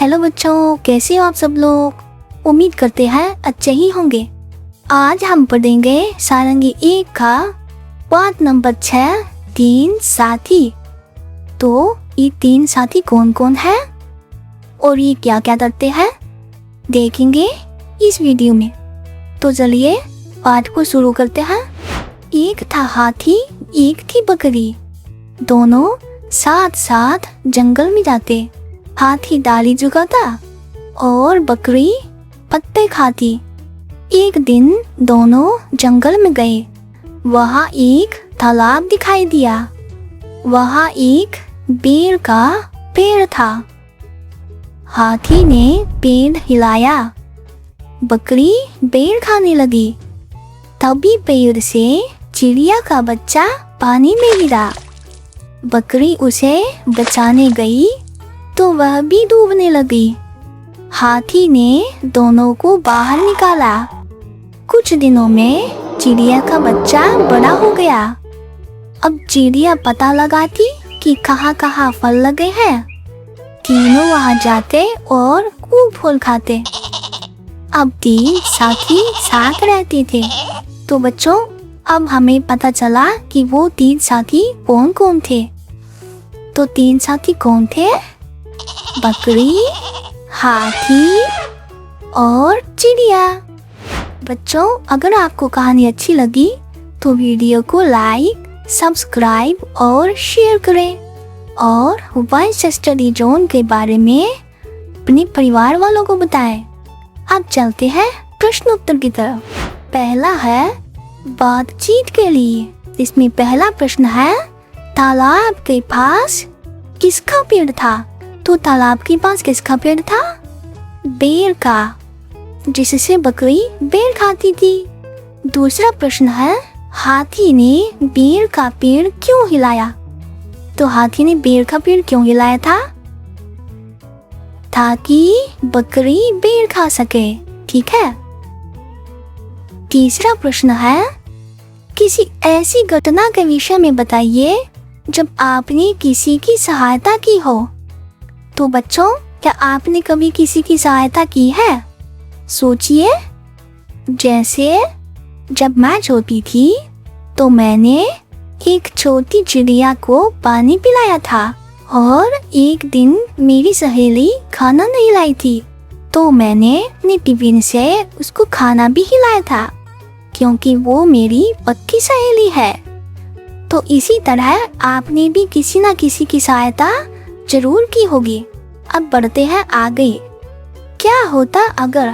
Hello बच्चों, कैसे हो आप सब लोग। उम्मीद करते हैं अच्छे ही होंगे। आज हम पढ़ेंगे सारंगी 1 का पाठ नंबर 6, 3 साथी। तो ये 3 साथी कौन कौन है और ये क्या क्या करते हैं देखेंगे इस वीडियो में। तो चलिए पाठ को शुरू करते हैं। एक था हाथी, एक थी बकरी, दोनों साथ साथ जंगल में जाते। हाथी डाली चुगाता और बकरी पत्ते खाती। एक दिन दोनों जंगल में गए। वहाँ एक तालाब दिखाई दिया। वहाँ एक बेर का पेड़ था। हाथी ने पेड़ हिलाया। बकरी बेर खाने लगी। तभी पेड़ से चिड़िया का बच्चा पानी में गिरा। बकरी उसे बचाने गई तो वह भी डूबने लगी। हाथी ने दोनों को बाहर निकाला। कुछ दिनों में चिड़िया का बच्चा बड़ा हो गया। अब चिड़िया पता लगाती कि कहाँ कहाँ फल लगे हैं। तीनों वहाँ जाते और खूब फल खाते। अब 3 साथी साथ रहते थे। तो बच्चों, अब हमें पता चला कि वो 3 साथी कौन कौन थे। तो 3 साथी कौन थे? बकरी, हाथी और चिड़िया। बच्चों, अगर आपको कहानी अच्छी लगी तो वीडियो को लाइक, सब्सक्राइब और शेयर करें। और वॉइस स्टडी जोन के बारे में अपने परिवार वालों को बताएं। अब चलते हैं प्रश्न उत्तर की तरफ। पहला है बातचीत के लिए। इसमें पहला प्रश्न है, तालाब के पास किसका पेड़ था? तो तालाब के पास किसका पेड़ था? बेर का, जिससे बकरी बेर खाती थी। दूसरा प्रश्न है, हाथी ने बेर का पेड़ क्यों हिलाया? तो हाथी ने बेर का पेड़ क्यों हिलाया था? ताकि बकरी बेर खा सके। ठीक है। तीसरा प्रश्न है, किसी ऐसी घटना के विषय में बताइए जब आपने किसी की सहायता की हो। तो बच्चों, क्या आपने कभी किसी की सहायता की है? सोचिए। जैसे जब मैं छोटी थी तो मैंने एक छोटी चिड़िया को पानी पिलाया था। और एक दिन मेरी सहेली खाना नहीं लाई थी तो मैंने अपने टिफिन से उसको खाना भी खिलाया था, क्योंकि वो मेरी पक्की सहेली है। तो इसी तरह आपने भी किसी न किसी की सहायता जरूर की होगी। अब बढ़ते हैं आगे। क्या होता अगर?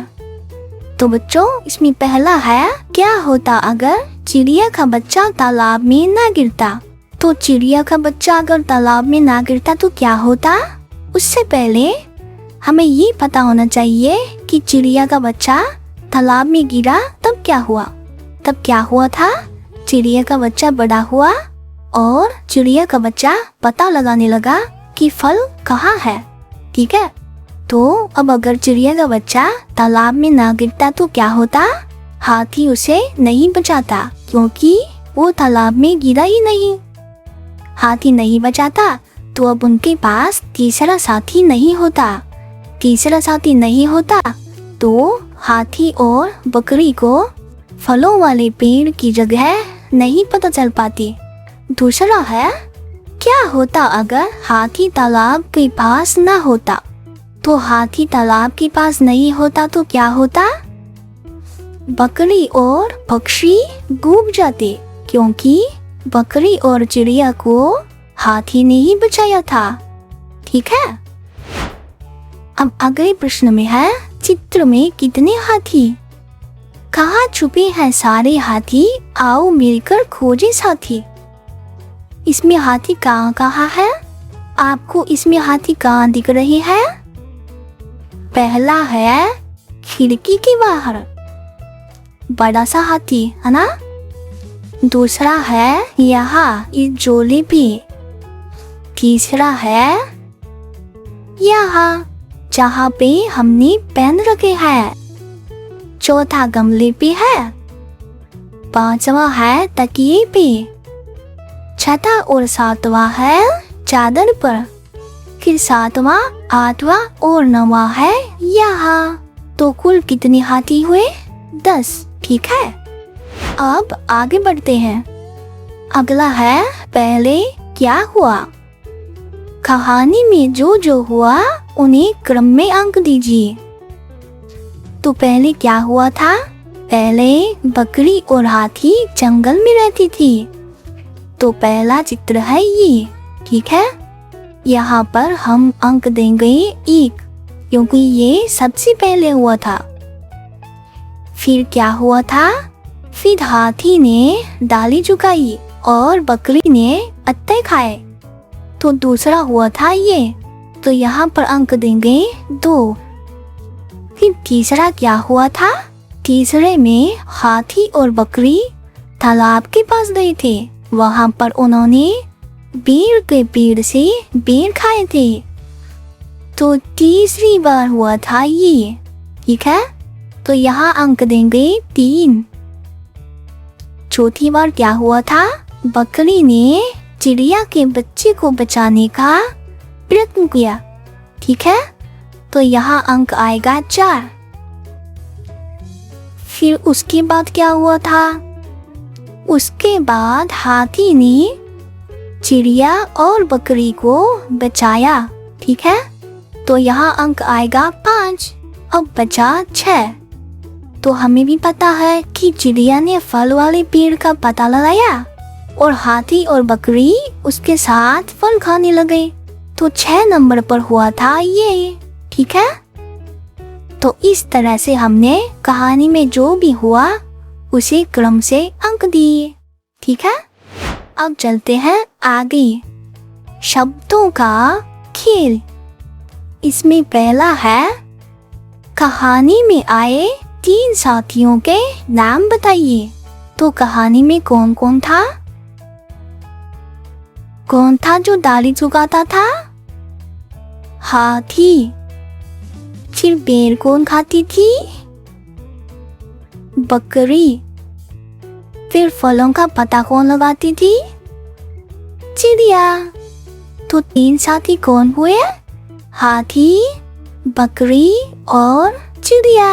तो बच्चों, इसमें पहला है, क्या होता अगर चिड़िया का बच्चा तालाब में ना गिरता? तो चिड़िया का बच्चा अगर तालाब में ना गिरता तो क्या होता? उससे पहले हमें ये पता होना चाहिए कि चिड़िया का बच्चा तालाब में गिरा तब क्या हुआ। तब क्या हुआ था? चिड़िया का बच्चा बड़ा हुआ और चिड़िया का बच्चा पता लगाने लगा कि फल कहाँ है। ठीक है। तो अब अगर चिड़िया का बच्चा तालाब में ना गिरता तो क्या होता? हाथी उसे नहीं बचाता, क्योंकि वो तालाब में गिरा ही नहीं। हाथी नहीं बचाता तो अब उनके पास तीसरा साथी नहीं होता। तीसरा साथी नहीं होता तो हाथी और बकरी को फलों वाले पेड़ की जगह नहीं पता चल पाती। दूसरा है, क्या होता अगर हाथी तालाब के पास ना होता? तो हाथी तालाब के पास नहीं होता तो क्या होता? बकरी और पक्षी डूब जाते, क्योंकि बकरी और चिड़िया को हाथी ने ही बचाया था। ठीक है। अब अगले प्रश्न में है, चित्र में कितने हाथी? कहाँ छुपे हैं सारे हाथी? आओ मिलकर खोजे साथी। इसमें हाथी कहाँ कहाँ है? आपको इसमें हाथी कहाँ दिख रहे हैं? पहला है खिड़की के बाहर, बड़ा सा हाथी है ना। दूसरा है यहाँ इस झोले पे। तीसरा है यहाँ जहाँ पे हमने पेन रखे हैं। चौथा गमले पे है। पांचवा है तकिए पे। छठा और सातवां है चादर पर। फिर सातवां, आठवां और नौवां है यहाँ। तो कुल कितने हाथी हुए? 10। ठीक है, अब आगे बढ़ते हैं। अगला है पहले क्या हुआ। कहानी में जो जो हुआ उन्हें क्रम में अंक दीजिए। तो पहले क्या हुआ था? पहले बकरी और हाथी जंगल में रहती थी। तो पहला चित्र है ये। ठीक है, यहाँ पर हम अंक देंगे 1, क्योंकि ये सबसे पहले हुआ था। फिर क्या हुआ था? फिर हाथी ने डाली झुकाई और बकरी ने पत्ते खाए। तो दूसरा हुआ था ये, तो यहाँ पर अंक देंगे 2। फिर तीसरा क्या हुआ था? तीसरे में हाथी और बकरी तालाब के पास गए थे। वहां पर उन्होंने बेर के पेड़ से बेर खाए थे। तो तीसरी बार हुआ था ये। ठीक है, तो यहाँ अंक देंगे 3। चौथी बार क्या हुआ था? बकरी ने चिड़िया के बच्चे को बचाने का प्रयत्न किया। ठीक है, तो यहाँ अंक आएगा 4। फिर उसके बाद क्या हुआ था? उसके बाद हाथी ने चिड़िया और बकरी को बचाया। ठीक है, तो यहाँ अंक आएगा 5। अब बचा 6। तो हमें भी पता है कि चिड़िया ने फल वाले पेड़ का पता लगाया और हाथी और बकरी उसके साथ फल खाने लगे। तो 6 नंबर पर हुआ था ये। ठीक है, तो इस तरह से हमने कहानी में जो भी हुआ उसे क्रम से अंक दिए। ठीक है, अब चलते हैं आगे। शब्दों का खेल। इसमें पहला है, कहानी में आए 3 साथियों के नाम बताइए। तो कहानी में कौन कौन था? कौन था जो डाली झुकाता था? हाथी। फिर बेर कौन खाती थी? बकरी। फिर फलों का पता कौन लगाती थी? चिड़िया। तो 3 साथी कौन हुए? हाथी, बकरी और चिड़िया।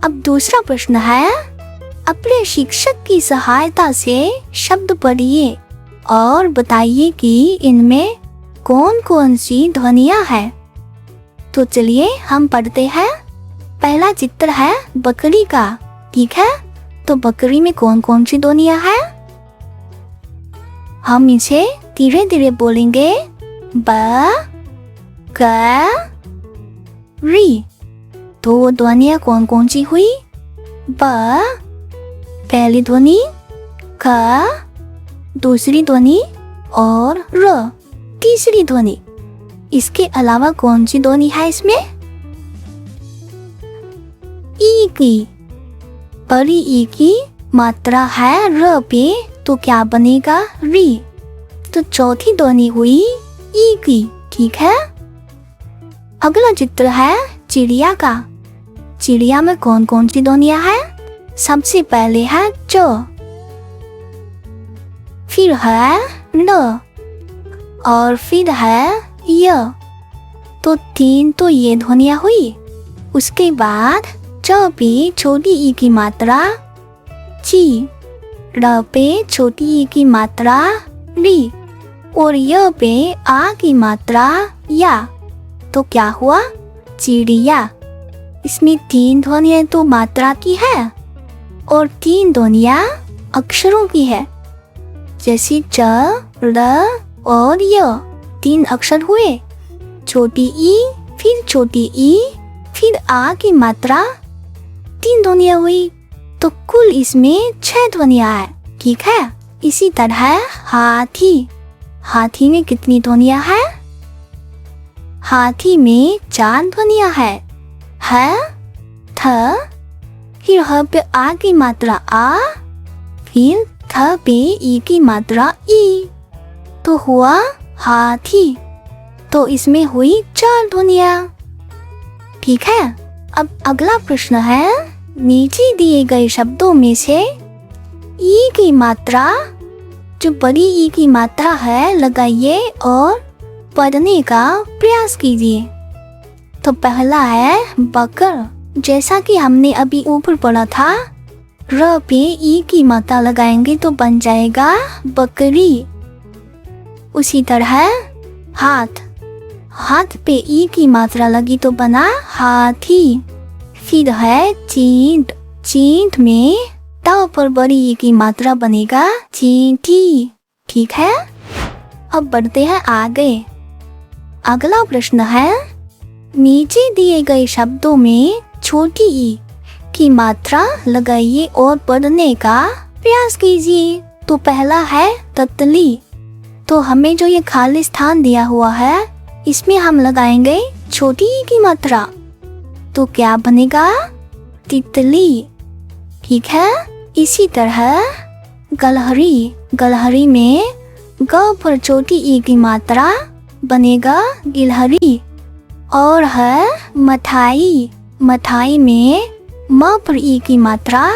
अब दूसरा प्रश्न है, अपने शिक्षक की सहायता से शब्द पढ़िए और बताइए कि इनमें कौन कौन सी ध्वनियाँ हैं। तो चलिए हम पढ़ते हैं। पहला चित्र है बकरी का। ठीक है, तो बकरी में कौन कौन सी ध्वनियाँ हैं? हम इसे धीरे धीरे बोलेंगे। ब, क, री। तो ध्वनियाँ कौन कौन सी हुई? ब पहली ध्वनि, क दूसरी ध्वनि और र तीसरी ध्वनि। इसके अलावा कौन सी ध्वनि है इसमें? ई की। बड़ी ई की मात्रा है र पे, तो क्या बनेगा? री। तो चौथी ध्वनि हुई ई की। ठीक है, अगला चित्र है चिड़िया का। चिड़िया में कौन कौन सी ध्वनियाँ हैं? सबसे पहले है च, फिर है न और फिर है य। तो 3 तो ये ध्वनियाँ हुई। उसके बाद च पे छोटी ई की मात्रा ची, र पे छोटी ई की मात्रा री और य पे आ की मात्रा या। तो क्या हुआ? चिड़िया। इसमें 3 ध्वनियाँ तो मात्रा की है और 3 ध्वनियाँ अक्षरों की है। जैसे च, र और य 3 अक्षर हुए। छोटी ई, फिर छोटी ई, फिर आ की मात्रा 3 ध्वनियाँ हुई। तो कुल इसमें 6 ध्वनियाँ है। ठीक है, इसी तरह हाथी। हाथी में कितनी ध्वनियाँ है? हाथी में 4 ध्वनियाँ है। थ, फिर ह पे आ की मात्रा आ, फिर थ पे ई की मात्रा ई। तो हुआ हाथी। तो इसमें हुई 4 ध्वनियाँ। ठीक है, अब अगला प्रश्न है, नीचे दिए गए शब्दों में से ई की मात्रा, जो बड़ी ई की मात्रा है, लगाइए और पढ़ने का प्रयास कीजिए। तो पहला है बकर। जैसा कि हमने अभी ऊपर पढ़ा था, र पे ई की मात्रा लगाएंगे तो बन जाएगा बकरी। उसी तरह हाथ, हाथ पे ई की मात्रा लगी तो बना हाथी। फिर है चींट, चींट में ता पर बड़ी ई की मात्रा बनेगा चींटी। ठीक है, अब बढ़ते हैं आगे। अगला प्रश्न है, नीचे दिए गए शब्दों में छोटी ई की मात्रा लगाइए और पढ़ने का प्रयास कीजिए। तो पहला है तितली। तो हमें जो ये खाली स्थान दिया हुआ है, इसमें हम लगाएंगे छोटी ई की मात्रा। तो क्या बनेगा? तितली। ठीक है, इसी तरह गलहरी, गलहरी में ग पर छोटी ई की मात्रा बनेगा गिलहरी। और है मठाई, मठाई में म पर ई की मात्रा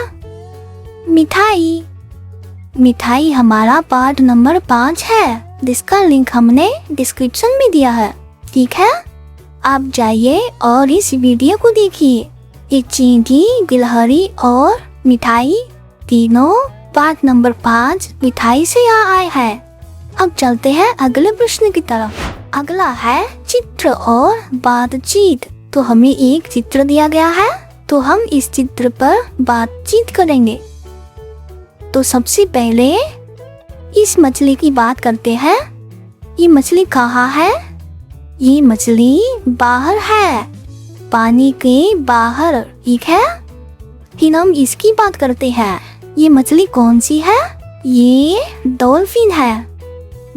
मिठाई। मिठाई हमारा पाठ नंबर 5 है, जिसका लिंक हमने डिस्क्रिप्शन में दिया है। ठीक है, आप जाइए और इस वीडियो को देखिए। ये चींटी, गिलहरी और मिठाई तीनों पाठ नंबर 5 मिठाई से यहाँ आए हैं। अब चलते हैं अगले प्रश्न की तरफ। अगला है चित्र और बातचीत। तो हमें एक चित्र दिया गया है, तो हम इस चित्र पर बातचीत करेंगे। तो सबसे पहले इस मछली की बात करते हैं। ये मछली कहाँ है? ये मछली बाहर है, पानी के बाहर। ठीक है, फिर हम इसकी बात करते हैं। ये मछली कौन सी है? ये डॉल्फिन है।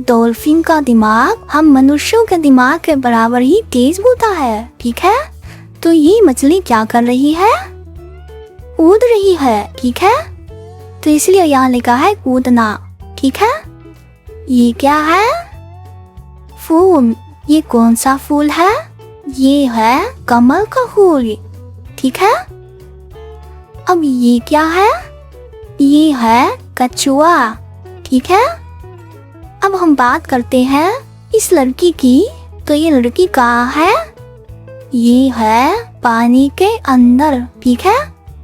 डॉल्फिन का दिमाग हम मनुष्यों के दिमाग के बराबर ही तेज होता है। ठीक है, तो ये मछली क्या कर रही है? कूद रही है। ठीक है, तो इसलिए यहाँ लिखा है कूदना। ठीक है, ये क्या है? फूल। ये कौन सा फूल है? ये है कमल का फूल। ठीक है, अब ये क्या है? ये है कछुआ। ठीक है, अब हम बात करते हैं इस लड़की की। तो ये लड़की कहाँ है? ये है पानी के अंदर। ठीक है,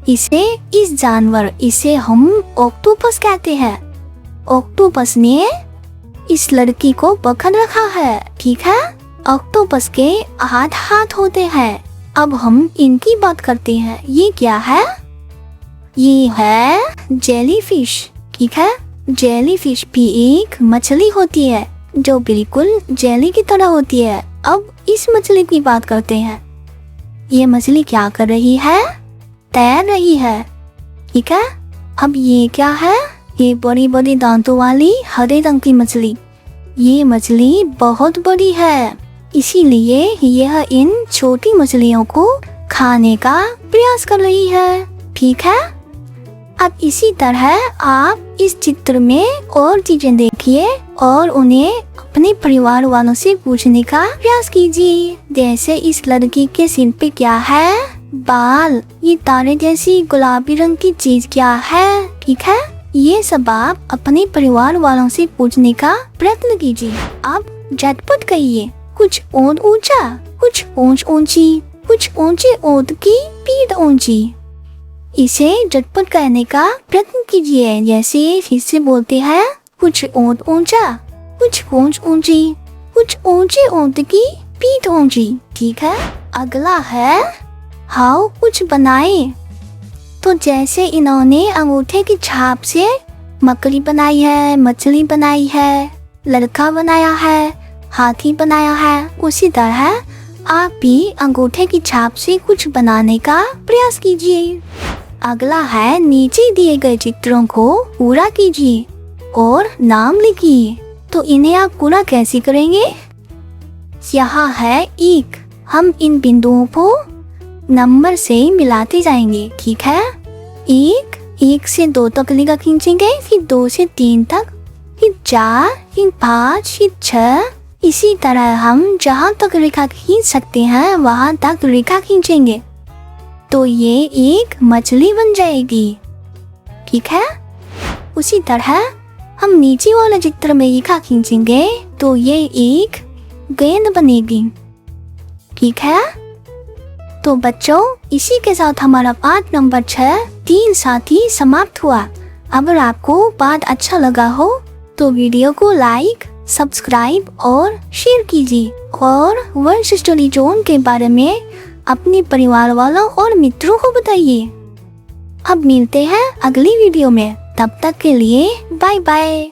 इस जानवर, इसे हम ऑक्टोपस कहते हैं। ऑक्टोपस ने इस लड़की को पकड़ रखा है। ठीक है, ऑक्टोपस के 8 हाथ होते हैं। अब हम इनकी बात करते हैं। ये क्या है? ये है जेलीफिश। ठीक है, जेलीफिश भी एक मछली होती है जो बिल्कुल जेली की तरह होती है। अब इस मछली की बात करते हैं। ये मछली क्या कर रही है? तैर रही है। ठीक है, अब ये क्या है? ये बड़ी बड़ी दांतों वाली हरे रंग की मछली। ये मछली बहुत बड़ी है, इसीलिए यह इन छोटी मछलियों को खाने का प्रयास कर रही है। ठीक है, अब इसी तरह आप इस चित्र में और चीजें देखिए और उन्हें अपने परिवार वालों से पूछने का प्रयास कीजिए। जैसे इस लड़की के सिर पे क्या है? बाल। ये तारे जैसी गुलाबी रंग की चीज क्या है? ठीक है, ये सब आप अपने परिवार वालों से पूछने का प्रयत्न कीजिए। आप झटपट कहिए, कुछ ओंठ ऊंचा, कुछ ऊंच ऊंची, कुछ ऊंचे ओंठ की पीठ ऊंची। इसे झटपट कहने का प्रयत्न कीजिए। जैसे फिर से बोलते हैं, कुछ ओंठ ऊंचा, कुछ ऊंच ऊंची, कुछ ऊंचे ओंठ की पीठ ऊंची। ठीक है, अगला है हाउ कुछ बनाए। तो जैसे इन्होंने अंगूठे की छाप से मकड़ी बनाई है, मछली बनाई है, लड़का बनाया है, हाथी बनाया है, उसी तरह आप भी अंगूठे की छाप से कुछ बनाने का प्रयास कीजिए। अगला है नीचे दिए गए चित्रों को पूरा कीजिए और नाम लिखिए। तो इन्हें आप पूरा कैसे करेंगे? यहाँ है 1। हम इन बिंदुओं को नंबर से मिलाते जाएंगे। ठीक है, 1 से 2 तक रेखा खींचेंगे, फिर 2 से 3 तक, फिर 4, फिर 5, फिर 6। इसी तरह हम जहाँ तक रेखा खींच सकते हैं वहाँ तक रेखा खींचेंगे तो ये एक मछली बन जाएगी। ठीक है, उसी तरह हम नीचे वाले चित्र में रेखा खींचेंगे तो ये एक गेंद बनेगी। ठीक है, तो बच्चों इसी के साथ हमारा पाठ नंबर 6 3 साथी समाप्त हुआ। अगर आपको पाठ अच्छा लगा हो तो वीडियो को लाइक, सब्सक्राइब और शेयर कीजिए और वर्ष स्टोरी जोन के बारे में अपने परिवार वालों और मित्रों को बताइए। अब मिलते हैं अगली वीडियो में, तब तक के लिए बाय बाय।